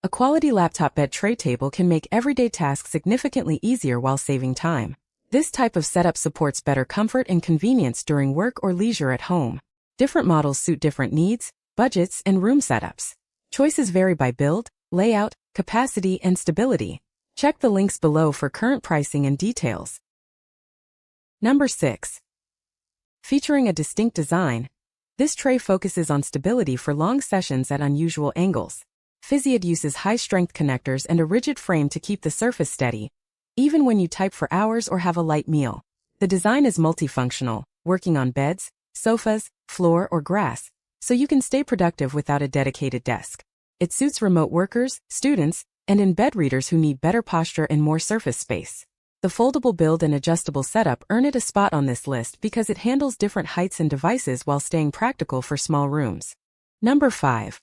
A quality laptop bed tray table can make everyday tasks significantly easier while saving time. This type of setup supports better comfort and convenience during work or leisure at home. Different models suit different needs, budgets, and room setups. Choices vary by build, layout, capacity, and stability. Check the links below for current pricing and details. Number 6. Featuring a distinct design, this tray focuses on stability for long sessions at unusual angles. Fisyod uses high-strength connectors and a rigid frame to keep the surface steady, even when you type for hours or have a light meal. The design is multifunctional, working on beds, sofas, floor, or grass, so you can stay productive without a dedicated desk. It suits remote workers, students, and in-bed readers who need better posture and more surface space. The foldable build and adjustable setup earn it a spot on this list because it handles different heights and devices while staying practical for small rooms. Number 5.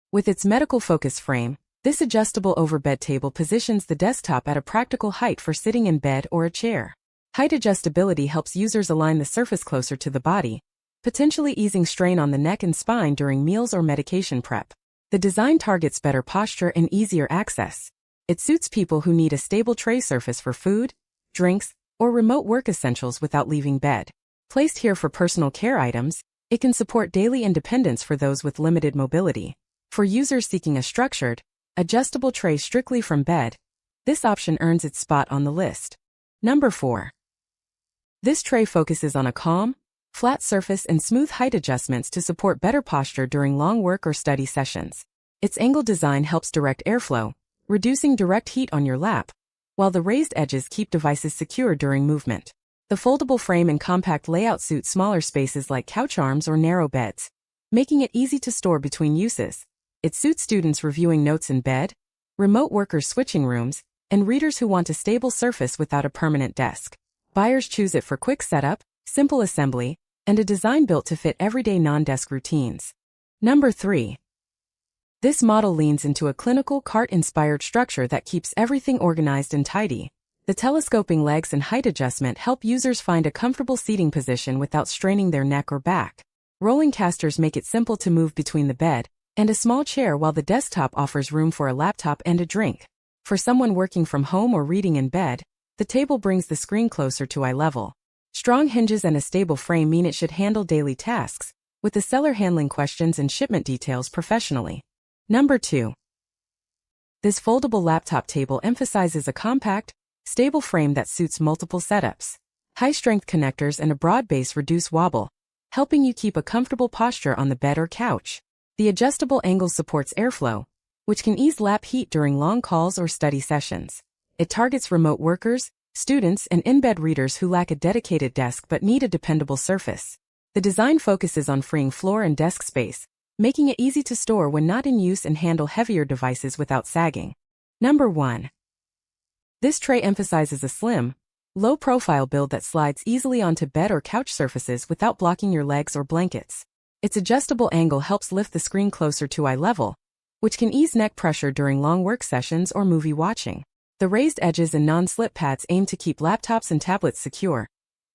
With its medical focus frame, this adjustable overbed table positions the desktop at a practical height for sitting in bed or a chair. Height adjustability helps users align the surface closer to the body, potentially easing strain on the neck and spine during meals or medication prep. The design targets better posture and easier access. It suits people who need a stable tray surface for food, drinks, or remote work essentials without leaving bed. Placed here for personal care items, it can support daily independence for those with limited mobility. For users seeking a structured, adjustable tray strictly from bed, this option earns its spot on the list. Number 4. This tray focuses on a calm, flat surface and smooth height adjustments to support better posture during long work or study sessions. Its angled design helps direct airflow, reducing direct heat on your lap, while the raised edges keep devices secure during movement. The foldable frame and compact layout suit smaller spaces like couch arms or narrow beds, making it easy to store between uses. It suits students reviewing notes in bed, remote workers switching rooms, and readers who want a stable surface without a permanent desk. Buyers choose it for quick setup, simple assembly, and a design built to fit everyday non-desk routines. Number 3. This model leans into a clinical cart-inspired structure that keeps everything organized and tidy. The telescoping legs and height adjustment help users find a comfortable seating position without straining their neck or back. Rolling casters make it simple to move between the bed and a small chair, while the desktop offers room for a laptop and a drink. For someone working from home or reading in bed, the table brings the screen closer to eye level. Strong hinges and a stable frame mean it should handle daily tasks, with the seller handling questions and shipment details professionally. Number 2. This foldable laptop table emphasizes a compact, stable frame that suits multiple setups. High-strength connectors and a broad base reduce wobble, helping you keep a comfortable posture on the bed or couch. The adjustable angle supports airflow, which can ease lap heat during long calls or study sessions. It targets remote workers, students, and in-bed readers who lack a dedicated desk but need a dependable surface. The design focuses on freeing floor and desk space, making it easy to store when not in use and handle heavier devices without sagging. Number 1. This tray emphasizes a slim, low-profile build that slides easily onto bed or couch surfaces without blocking your legs or blankets. Its adjustable angle helps lift the screen closer to eye level, which can ease neck pressure during long work sessions or movie watching. The raised edges and non-slip pads aim to keep laptops and tablets secure,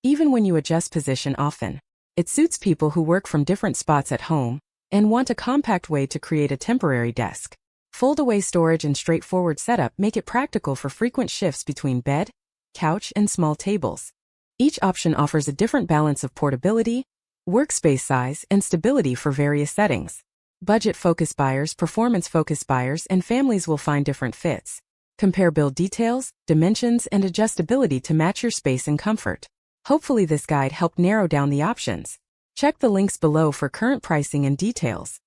even when you adjust position often. It suits people who work from different spots at home and want a compact way to create a temporary desk. Fold-away storage and straightforward setup make it practical for frequent shifts between bed, couch, and small tables. Each option offers a different balance of portability, workspace size, and stability for various settings. Budget-focused buyers, performance-focused buyers, and families will find different fits. Compare build details, dimensions, and adjustability to match your space and comfort. Hopefully this guide helped narrow down the options. Check the links below for current pricing and details.